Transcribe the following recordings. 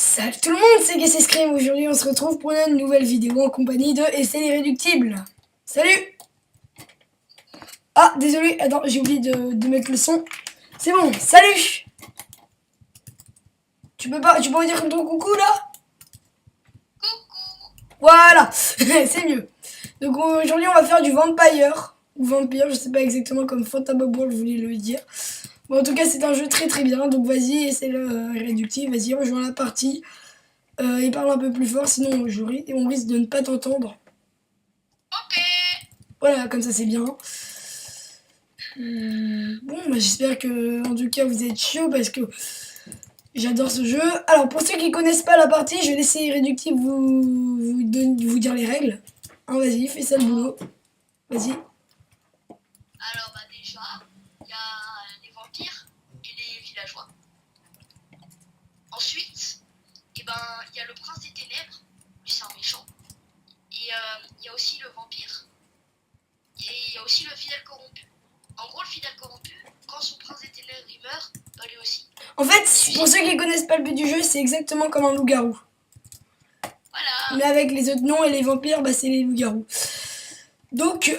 Salut tout le monde, c'est Guess Scream. Aujourd'hui on se retrouve pour une nouvelle vidéo en compagnie de Essai l'Irréductible. Salut. Ah désolé, attends, j'ai oublié de mettre le son. C'est bon, salut. Tu peux pas dire ton coucou là? Voilà, c'est mieux. Donc aujourd'hui on va faire du vampire, ou vampire, je sais pas exactement comme Fantabobble je voulais le dire. Bon en tout cas c'est un jeu très très bien, donc vas-y, Essai l'Irréductible, vas-y rejoins la partie. Et parle un peu plus fort, sinon on risque de ne pas t'entendre. Ok. Voilà, comme ça c'est bien. Bon, bah, j'espère que en tout cas vous êtes chaud parce que j'adore ce jeu. Alors pour ceux qui connaissent pas la partie, je vais laisser Irréductible vous dire les règles. Hein, vas-y, fais ça le boulot. Vas-y. Alors bah déjà, il y a les vampires et les villageois. Ensuite, il y a le prince des ténèbres, lui c'est un méchant. Et il y a aussi le vampire. Et il y a aussi le fidèle corrompu. En gros, le fidèle corrompu, quand son prince des ténèbres il meurt, bah lui aussi. En fait, pour ceux qui connaissent pas le but du jeu, c'est exactement comme un loup-garou. Voilà. Mais avec les autres noms et les vampires, bah c'est les loups-garous. Donc,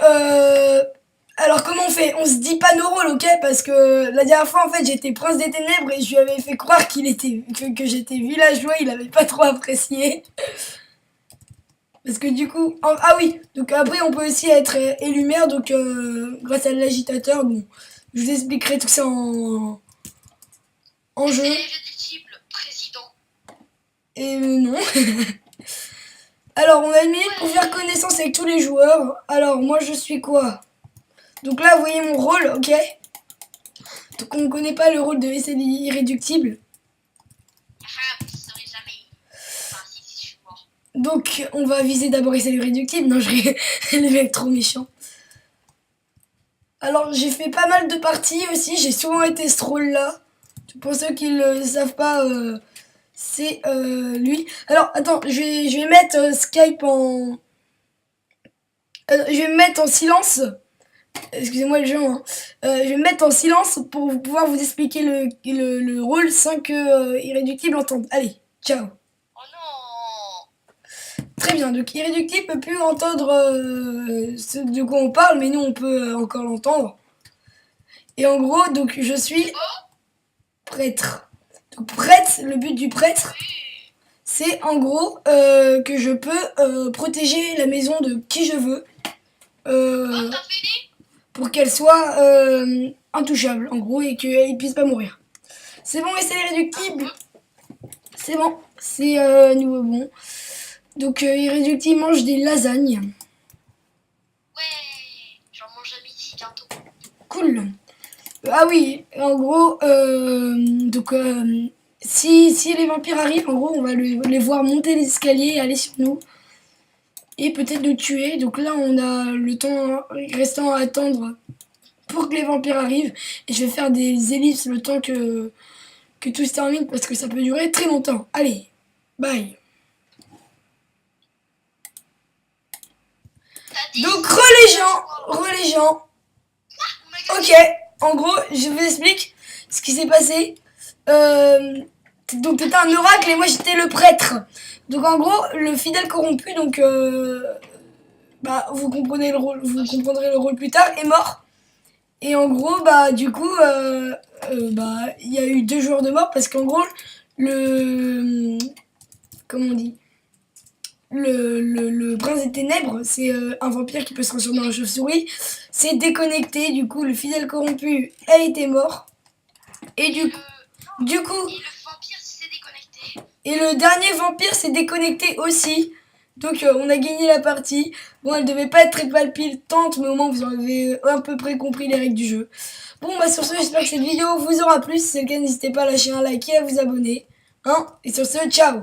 alors comment on fait? On se dit pas nos rôles, ok? Parce que la dernière fois, en fait, j'étais prince des ténèbres et je lui avais fait croire que j'étais villageois, il avait pas trop apprécié. Parce que du coup, ah oui, donc après on peut aussi être élu maire, donc grâce à l'agitateur, bon, je vous expliquerai tout ça en jeu. C'est l'irréductible président. Et non. Alors on a une minute pour faire connaissance avec tous les joueurs. Alors moi je suis quoi? Donc là vous voyez mon rôle, ok? Donc on ne connaît pas le rôle de Essai l'Irréductible. Ah, vous saurez jamais. Enfin, si je suis mort. Donc on va viser d'abord Essai l'Irréductible. Non, je rigole, le mec trop méchant. Alors j'ai fait pas mal de parties aussi, j'ai souvent été ce rôle là. Pour ceux qui ne le savent pas, c'est lui. Alors attends, je vais mettre Skype en... je vais me mettre en silence. Excusez-moi le jeu. Hein. Je vais me mettre en silence pour pouvoir vous expliquer le rôle sans que Irréductible entende. Allez, ciao. Oh non. Très bien, donc Irréductible peut plus entendre ce de quoi on parle, mais nous on peut encore l'entendre. Et en gros, donc je suis prêtre. Donc prêtre, le but du prêtre, c'est en gros que je peux protéger la maison de qui je veux. T'as fini? Pour qu'elle soit intouchable, en gros, et qu'elle puisse pas mourir. C'est bon, et c'est l'irréductible. C'est bon, c'est nouveau bon. Donc, irréductible mange des lasagnes. Ouais, j'en mange à midi bientôt. Cool. Ah oui, en gros, donc, si les vampires arrivent, en gros, on va les voir monter les escaliers, aller sur nous. Et peut-être nous tuer. Donc là, on a le temps restant à attendre pour que les vampires arrivent. Et je vais faire des ellipses le temps que tout se termine parce que ça peut durer très longtemps. Allez, bye. Donc les gens. Ok, en gros, je vous explique ce qui s'est passé. Donc t'étais un oracle et moi j'étais le prêtre. Donc en gros, le fidèle corrompu, donc bah vous comprendrez le rôle plus tard, est mort. Et en gros, bah du coup, bah il y a eu 2 joueurs de mort parce qu'en gros, comment on dit, le prince des ténèbres, c'est un vampire qui peut se transformer en chauve-souris. C'est déconnecté, du coup, le fidèle corrompu a été mort. Et du coup. Et le vampire s'est déconnecté. Et le dernier vampire s'est déconnecté aussi. Donc on a gagné la partie. Bon, elle devait pas être très palpitante, mais au moins vous avez à peu près compris les règles du jeu. Bon, bah sur ce, j'espère que cette vidéo vous aura plu. Si c'est le cas, n'hésitez pas à lâcher un like et à vous abonner. Hein, et sur ce, ciao.